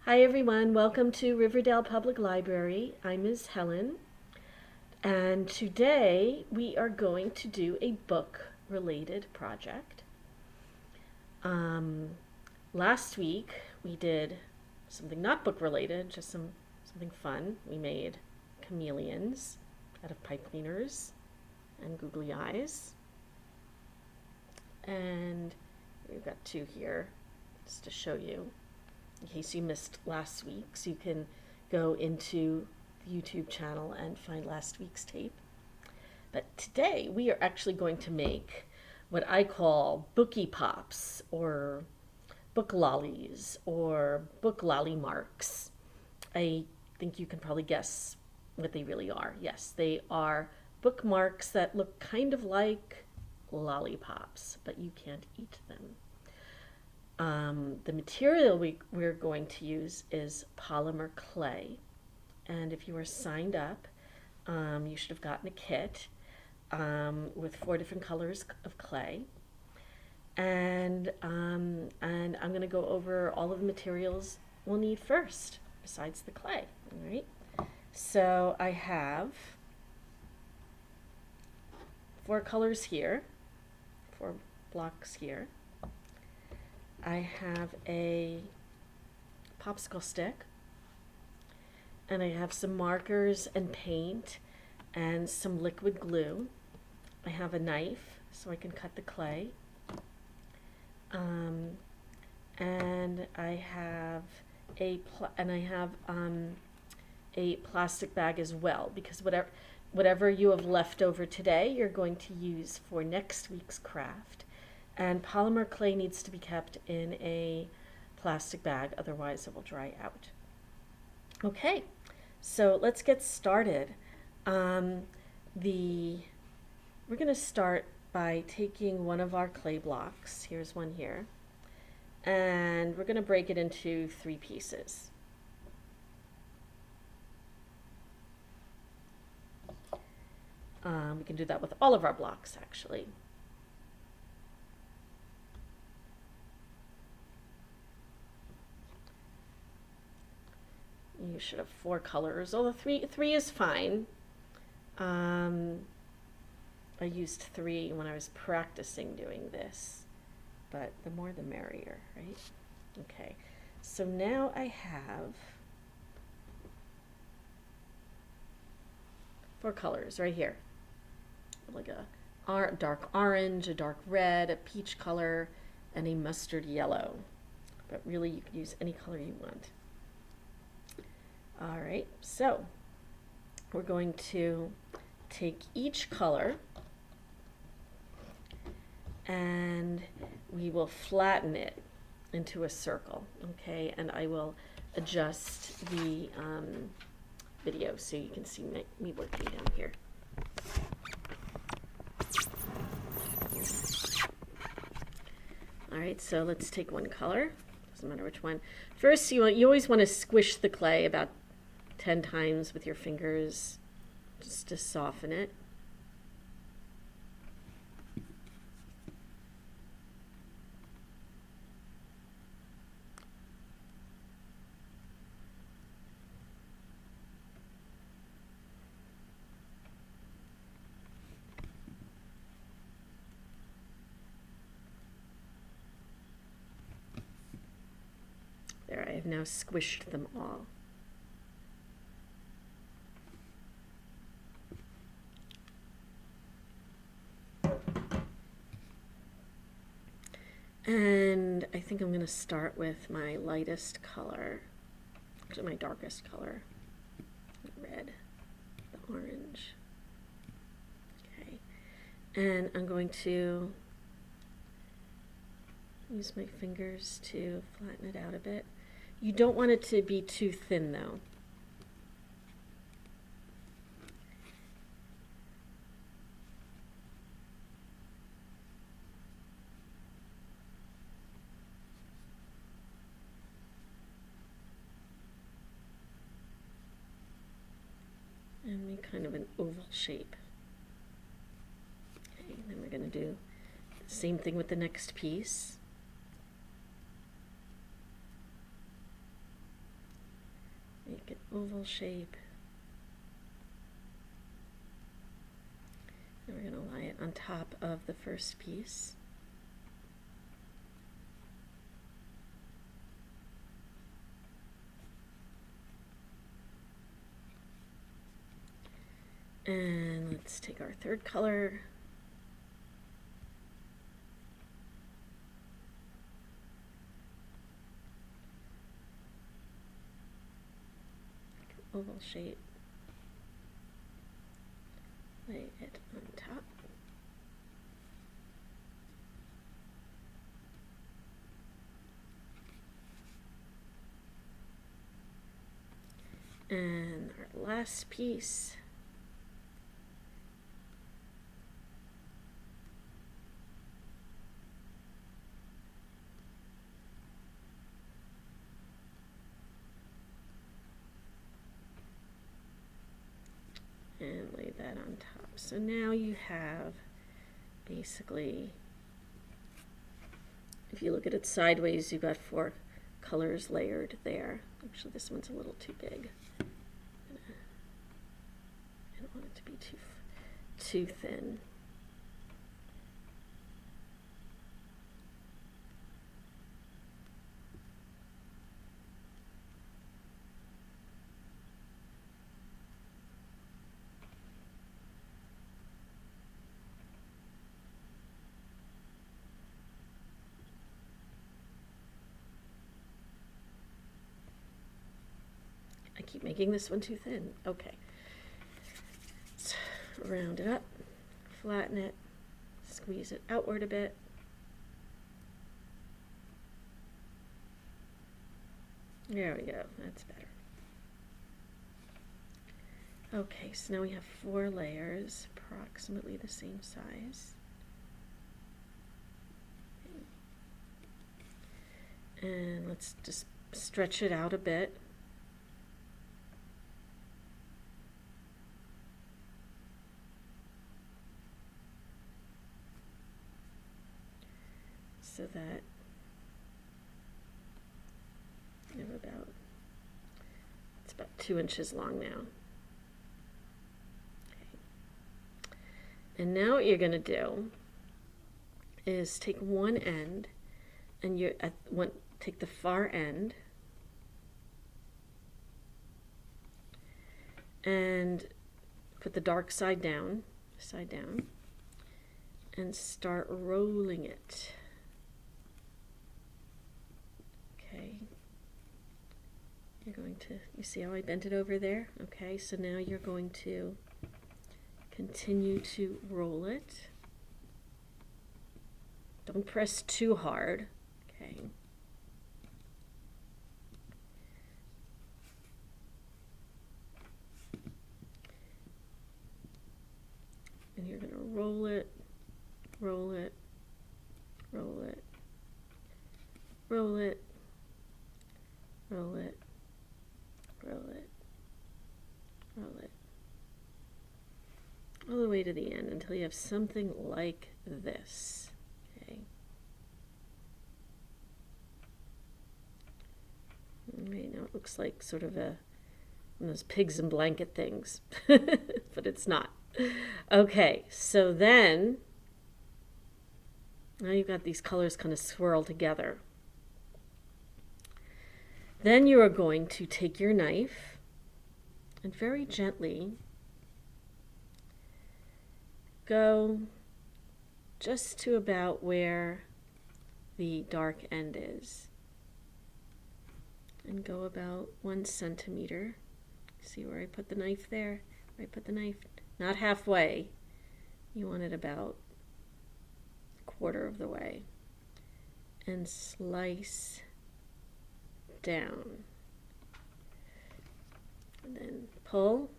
Hi everyone, welcome to Riverdale Public Library. I'm Ms. Helen, and today we are going to do a book-related project. Last week we did something not book-related, just something fun. We made chameleons out of pipe cleaners and googly eyes. And we've got two here just to show you, in case you missed last week, so you can go into the YouTube channel and find last week's tape. But today we are actually going to make what I call Bookipops, or Booklollies, or Booklollymarks. I think you can probably guess what they really are. Yes, they are bookmarks that look kind of like lollipops, but you can't eat them. The material we're going to use is polymer clay. And if you are signed up, you should have gotten a kit with 4 different colors of clay. And I'm going to go over all of the materials we'll need first, besides the clay. All right. So I have 4 colors here, 4 blocks here. I have a popsicle stick, and I have some markers and paint and some liquid glue. I have a knife so I can cut the clay, and I have a plastic bag as well, because whatever you have left over today you're going to use for next week's craft. And polymer clay needs to be kept in a plastic bag, otherwise it will dry out. Okay, so let's get started. We're going to start by taking one of our clay blocks. Here's one here. And we're going to break it into 3 pieces. We can do that with all of our blocks, actually. You should have 4 colors, although three is fine. I used 3 when I was practicing doing this, but the more the merrier, right? Okay, so now I have 4 colors right here, like a dark orange, a dark red, a peach color, and a mustard yellow. But really, you can use any color you want. All right, so we're going to take each color and we will flatten it into a circle, okay? And I will adjust the video so you can see me working down here. All right, so let's take one color. Doesn't matter which one. First, you always want to squish the clay about 10 times with your fingers, just to soften it. There, I have now squished them all. And I think I'm going to start with my lightest color, actually my darkest color, the red, the orange. Okay, and I'm going to use my fingers to flatten it out a bit. You don't want it to be too thin though. And make kind of an oval shape. Okay, then we're going to do the same thing with the next piece. like an oval shape. And we're going to lie it on top of the first piece. And let's take our third color. Oval shape. Lay it on top. And our last piece. And lay that on top. So now you have basically, if you look at it sideways, you've got 4 colors layered there. Actually, this one's a little too big. I don't want it to be too thin. I keep making this one too thin. Okay. Let's round it up, flatten it, squeeze it outward a bit. There we go. That's better. Okay, so now we have 4 layers, approximately the same size. And let's just stretch it out a bit. So that you have it's about 2 inches long now. Okay. And now what you're going to do is take one end and take the far end and put the dark side down, and start rolling it. Okay, you're going to, you see how I bent it over there? Okay, so now you're going to continue to roll it. Don't press too hard, okay? And you're going to roll it, roll it, roll it, roll it, roll it, roll it, roll it, all the way to the end until you have something like this. Okay. Okay, now it looks like sort of one of those pigs in blanket things, but it's not. Okay, so then now you've got these colors kind of swirled together. Then you are going to take your knife and very gently go just to about where the dark end is, and go about 1 centimeter. See where I put the knife there? Where I put the knife? Not halfway. You want it about 1/4 of the way. And slice down. And then pull.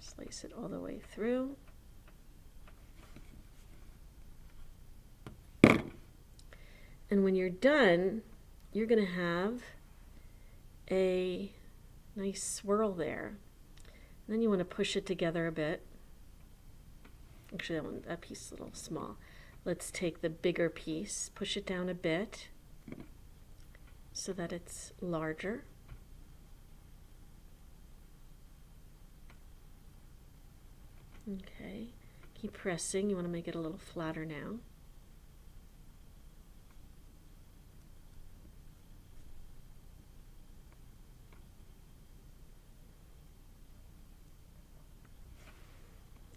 Slice it all the way through. And when you're done, you're going to have a nice swirl there. And then you want to push it together a bit. Actually, that piece is a little small. Let's take the bigger piece, push it down a bit so that it's larger. Okay, keep pressing. You want to make it a little flatter now.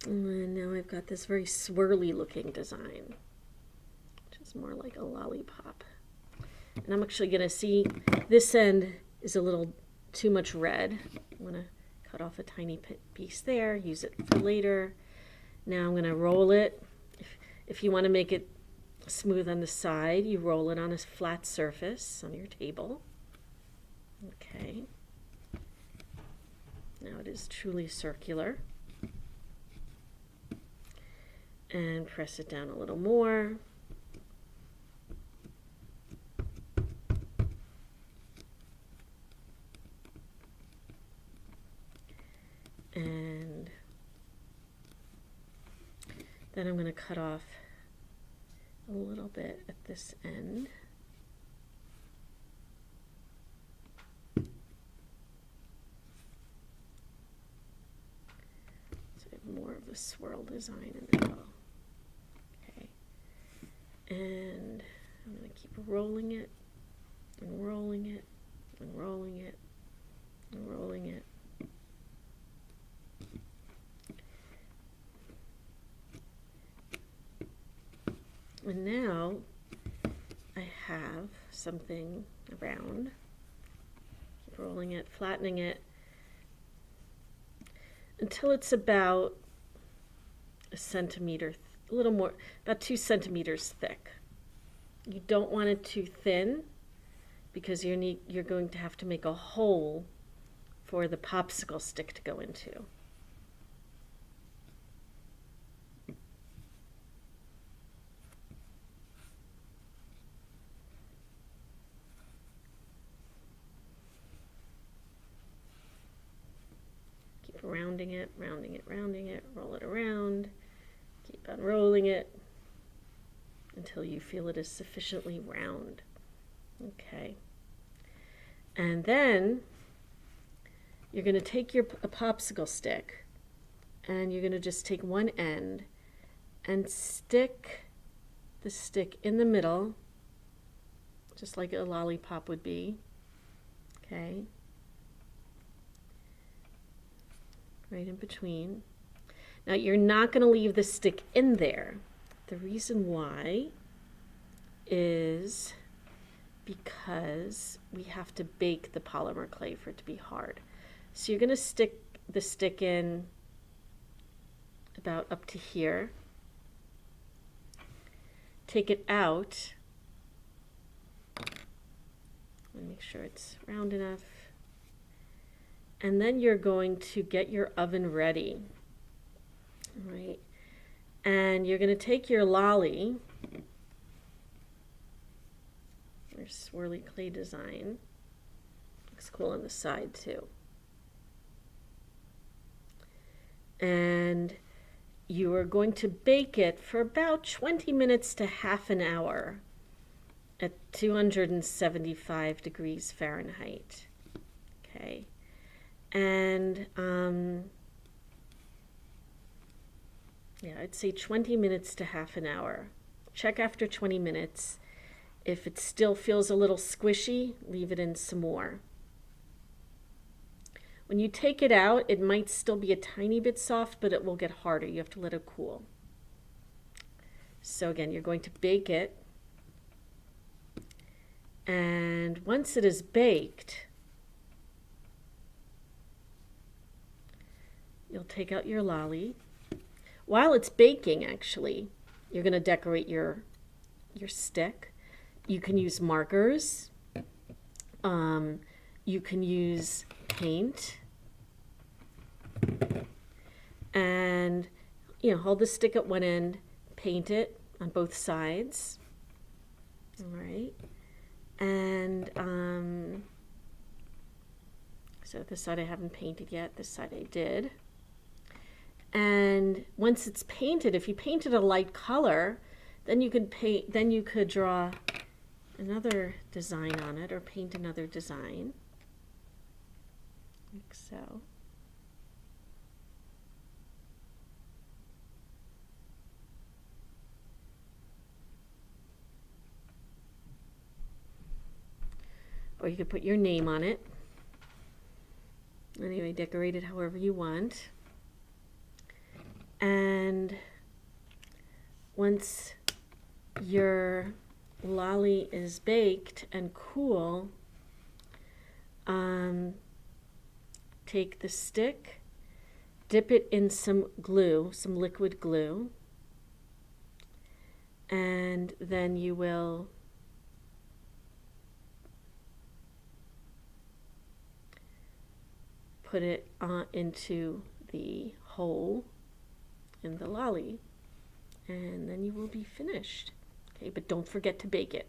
And now I've got this very swirly looking design, which is more like a lollipop. And I'm actually going to see this end is a little too much red. I'm going to cut off a tiny piece there, use it for later. Now I'm going to roll it. If you want to make it smooth on the side, you roll it on a flat surface on your table. Okay. Now it is truly circular. And press it down a little more. And then I'm going to cut off a little bit at this end. So I have more of the swirl design in the middle. And I'm going to keep rolling it, and rolling it, and rolling it, and rolling it. And now I have something round. Keep rolling it, flattening it, until it's about a centimeter a little more, about 2 centimeters thick. You don't want it too thin because you're going to have to make a hole for the popsicle stick to go into. Keep rounding it, rounding it, rounding it, roll it around. Keep on rolling it until you feel it is sufficiently round. Okay. And then you're going to take a popsicle stick and you're going to just take one end and stick the stick in the middle, just like a lollipop would be. Okay. Right in between. Now you're not going to leave the stick in there. The reason why is because we have to bake the polymer clay for it to be hard. So you're going to stick the stick in about up to here. Take it out and make sure it's round enough. And then you're going to get your oven ready. All right. And you're going to take your lolly, your swirly clay design. Looks cool on the side too. And you are going to bake it for about 20 minutes to half an hour at 275 degrees Fahrenheit. Okay. And yeah, I'd say 20 minutes to half an hour. Check after 20 minutes. If it still feels a little squishy, leave it in some more. When you take it out, it might still be a tiny bit soft, but it will get harder. You have to let it cool. So again, you're going to bake it. And once it is baked, you'll take out your lolly. While it's baking, actually, you're going to decorate your stick. You can use markers. You can use paint. And, hold the stick at one end, paint it on both sides. All right. And so this side I haven't painted yet. This side I did. And once it's painted, if you painted a light color, then you could draw another design on it or paint another design, like so. or you could put your name on it. Anyway, decorate it however you want. And once your lolly is baked and cool, take the stick, dip it in some glue, some liquid glue, and then you will put it into the hole in the lolly, and then you will be finished. Okay, but don't forget to bake it.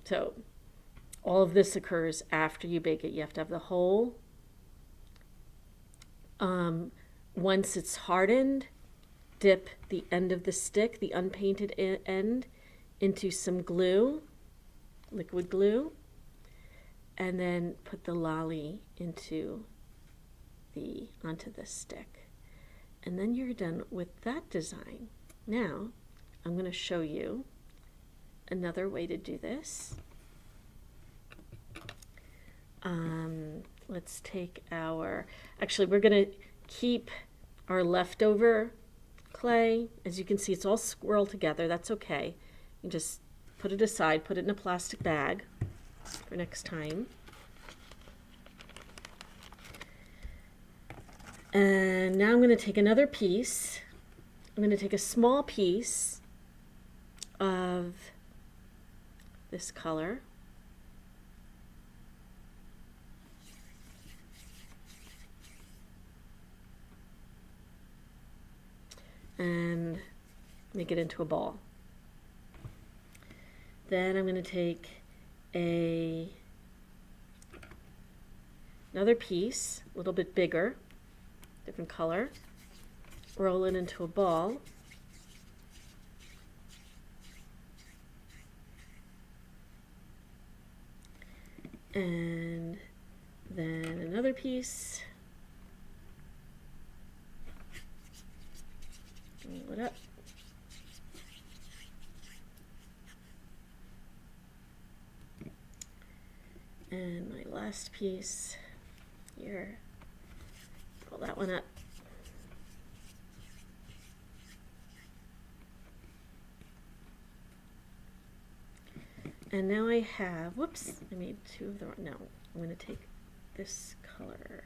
So all of this occurs after you bake it. You have to have the hole. Once it's hardened, dip the end of the stick, the unpainted end, into some glue, liquid glue, and then put the lolly onto the stick. And then you're done with that design. Now, I'm going to show you another way to do this. Let's take actually we're going to keep our leftover clay. As you can see, it's all swirled together. That's okay. You just put it aside, put it in a plastic bag for next time. And now I'm going to take another piece. I'm going to take a small piece of this color. And make it into a ball. Then I'm going to take another piece, a little bit bigger, different color, roll it into a ball, and then another piece, roll it up, and my last piece here, roll that one up. And now I have, whoops, I made two of the, no, I'm going to take this color.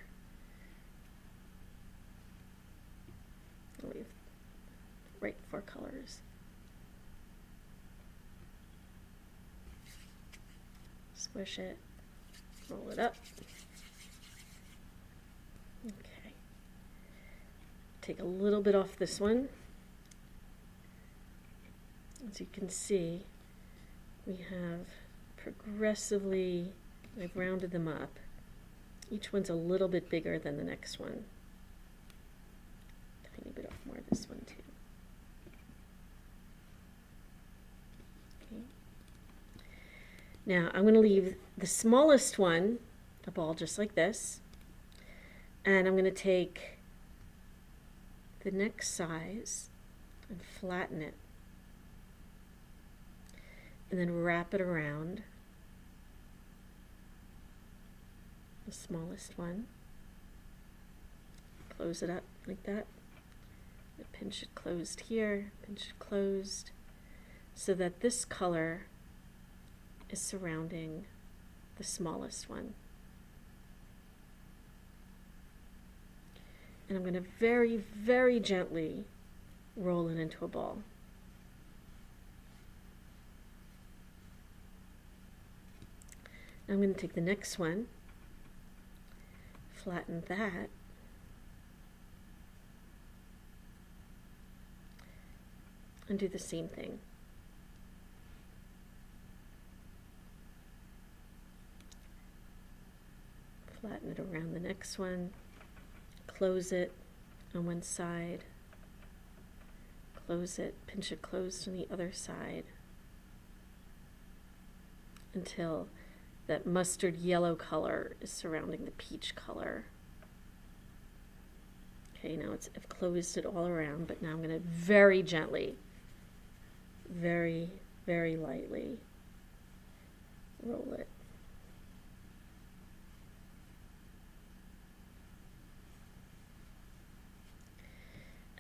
We have right 4 colors. Squish it, roll it up. Okay. Take a little bit off this one. As you can see, we have progressively, I've rounded them up. Each one's a little bit bigger than the next one. Tiny bit off more of this one too. Okay. Now I'm going to leave the smallest one, a ball just like this, and I'm going to take the next size and flatten it. And then wrap it around the smallest one. Close it up like that. Pinch it closed here, pinch it closed, so that this color is surrounding the smallest one. And I'm going to very, very gently roll it into a ball. I'm going to take the next one, flatten that, and do the same thing. Flatten it around the next one, close it on one side, close it, pinch it closed on the other side, until that mustard yellow color is surrounding the peach color. Okay, now I've closed it all around, but now I'm going to very gently, very, very lightly roll it.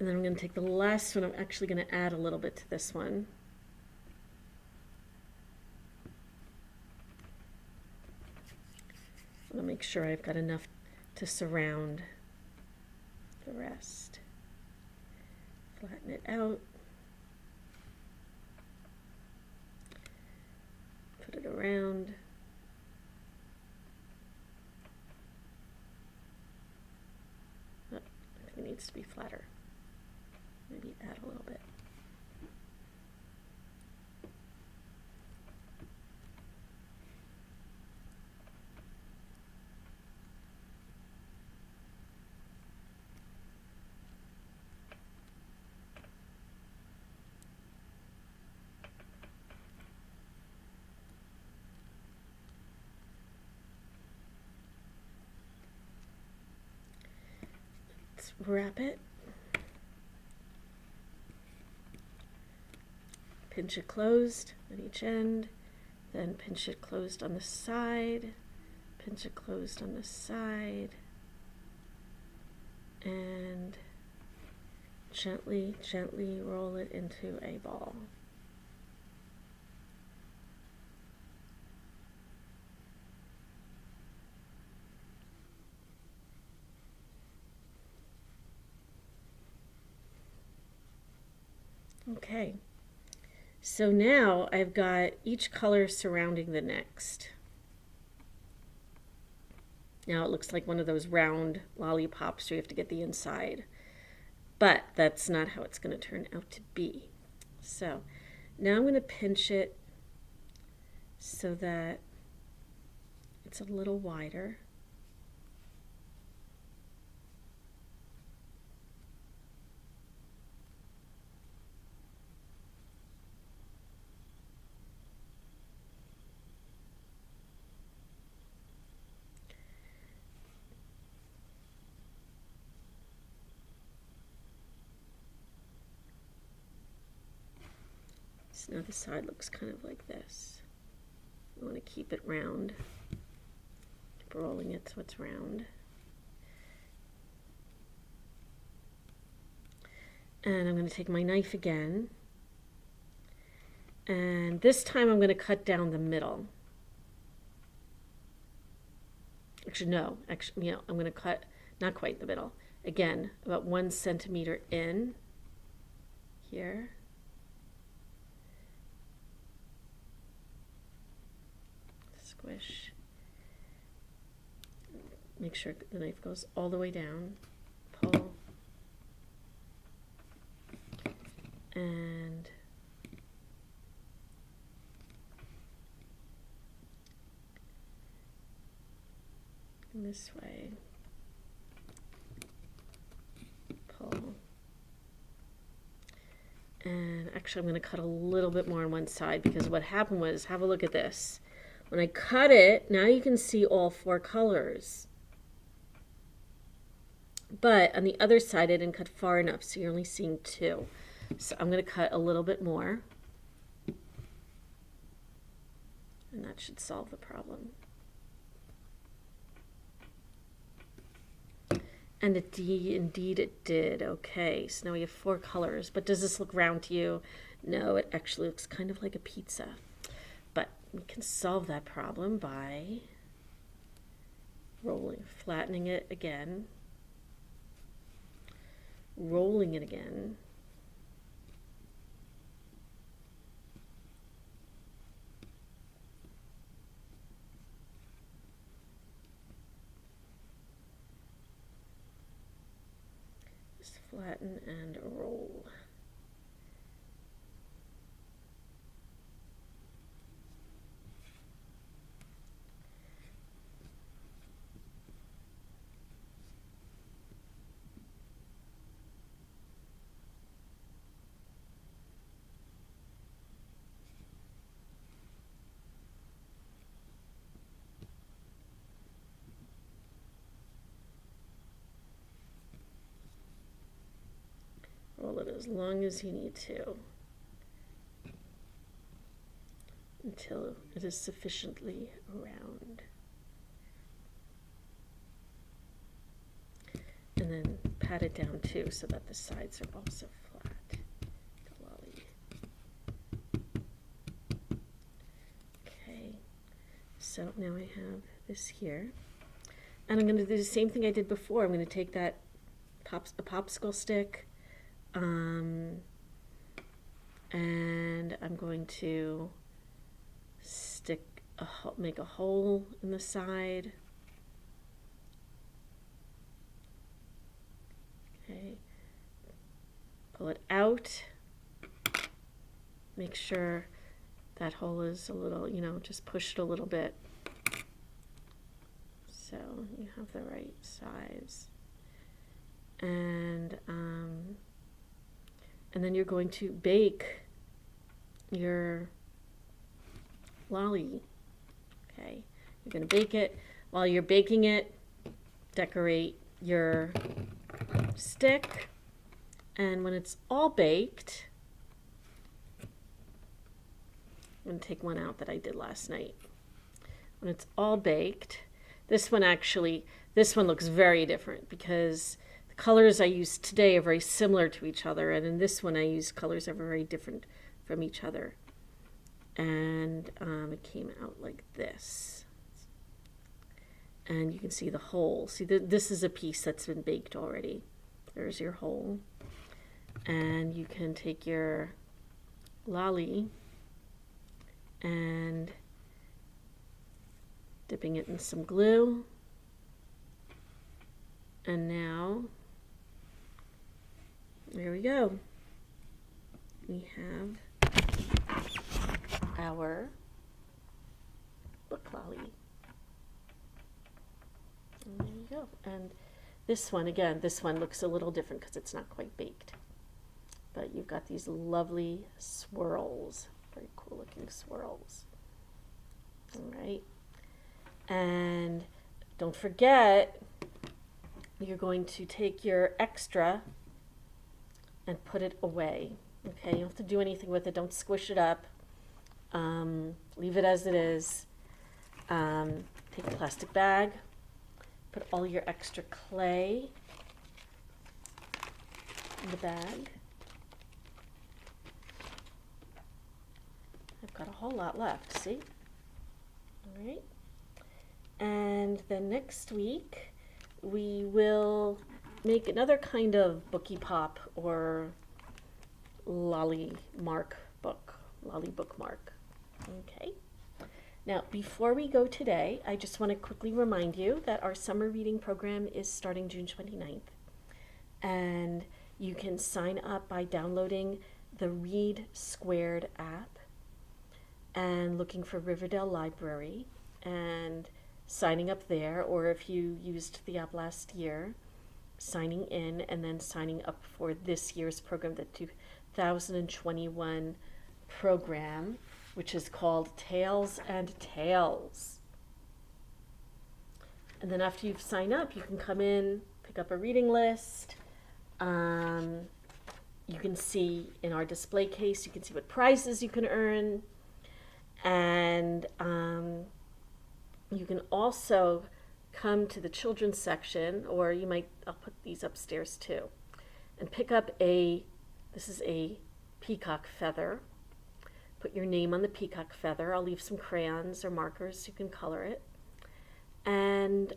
And then I'm going to take the last one. I'm actually going to add a little bit to this one. I'm going to make sure I've got enough to surround the rest. Flatten it out. Put it around. Oh, I think it needs to be flatter. Maybe add a little bit. Let's wrap it. Pinch it closed at each end, then pinch it closed on the side, pinch it closed on the side, and gently, gently roll it into a ball. Okay. So now I've got each color surrounding the next. Now it looks like one of those round lollipops where you have to get the inside. But that's not how it's going to turn out to be. So now I'm going to pinch it so that it's a little wider. So now the side looks kind of like this. I want to keep it round. Keep rolling it so it's round. And I'm going to take my knife again. And this time I'm going to cut down the middle. Actually, no. Actually, I'm going to cut not quite the middle. Again, about 1 centimeter in here. Squish. Make sure the knife goes all the way down. Pull. And this way. Pull. And actually I'm going to cut a little bit more on one side because what happened was, have a look at this. When I cut it, now you can see all 4 colors. But on the other side, I didn't cut far enough, so you're only seeing 2. So I'm going to cut a little bit more. And that should solve the problem. And indeed it did. Okay, so now we have 4 colors. But does this look round to you? No, it actually looks kind of like a pizza. But we can solve that problem by flattening it again, rolling it again, just flatten and roll. Roll it as long as you need to until it is sufficiently round. And then pat it down too so that the sides are also flat. The lolly. Okay, so now I have this here. And I'm going to do the same thing I did before. I'm going to take that a popsicle stick, and I'm going to make a hole in the side. Okay, pull it out. Make sure that hole is a little, just push it a little bit so you have the right size. And then you're going to bake your lolly. Okay, you're going to bake it. While you're baking it, decorate your stick. And when it's all baked, I'm going to take one out that I did last night. When it's all baked, this one looks very different because the colors I used today are very similar to each other, and in this one I used colors that are very different from each other. And it came out like this. And you can see the hole. See, this is a piece that's been baked already. There's your hole. And you can take your lolly and dipping it in some glue. And now, there we go. We have our book lolly. And there you go. And this one, again, this one looks a little different because it's not quite baked. But you've got these lovely swirls, very cool looking swirls. All right. And don't forget, you're going to take your extra and put it away. Okay, you don't have to do anything with it. Don't squish it up. Leave it as it is. Take a plastic bag. Put all your extra clay in the bag. I've got a whole lot left, see? All right. And then next week, we will make another kind of Bookipop or lolly bookmark. Okay. Now, before we go today, I just want to quickly remind you that our summer reading program is starting June 29th. And you can sign up by downloading the Read Squared app and looking for Riverdale Library and signing up there, or if you used the app last year, signing in and then signing up for this year's program, the 2021 program, which is called Tales and Tales. And then after you've signed up, you can come in, pick up a reading list. You can see in our display case, you can see what prizes you can earn. And you can also come to the children's section, or I'll put these upstairs too, and pick up this is a peacock feather. Put your name on the peacock feather. I'll leave some crayons or markers so you can color it. And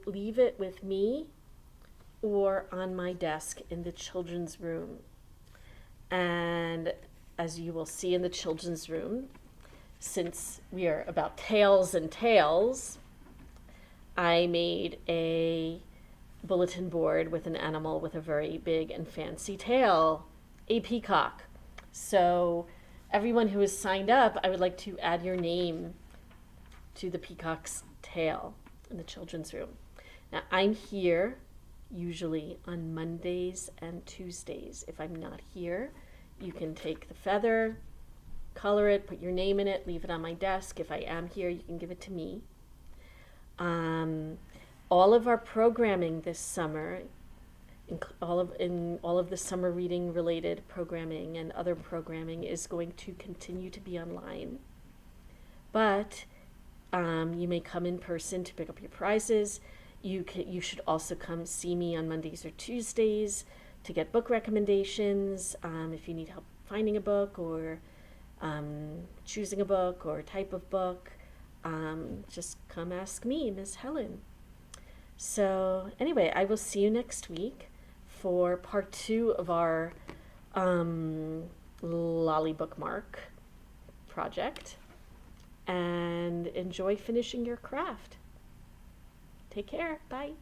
leave it with me or on my desk in the children's room. And as you will see in the children's room, since we are about tales and tales, I made a bulletin board with an animal with a very big and fancy tail, a peacock. So everyone who has signed up, I would like to add your name to the peacock's tail in the children's room. Now, I'm here usually on Mondays and Tuesdays. If I'm not here, you can take the feather, color it, put your name in it, leave it on my desk. If I am here, you can give it to me. All of our programming this summer, all of the summer reading related programming and other programming is going to continue to be online. But you may come in person to pick up your prizes. you should also come see me on Mondays or Tuesdays to get book recommendations. If you need help finding a book or choosing a book or type of book, just come ask me, Miss Helen. So anyway, I will see you next week for part 2 of our Lolly bookmark project, and enjoy finishing your craft. Take care. Bye.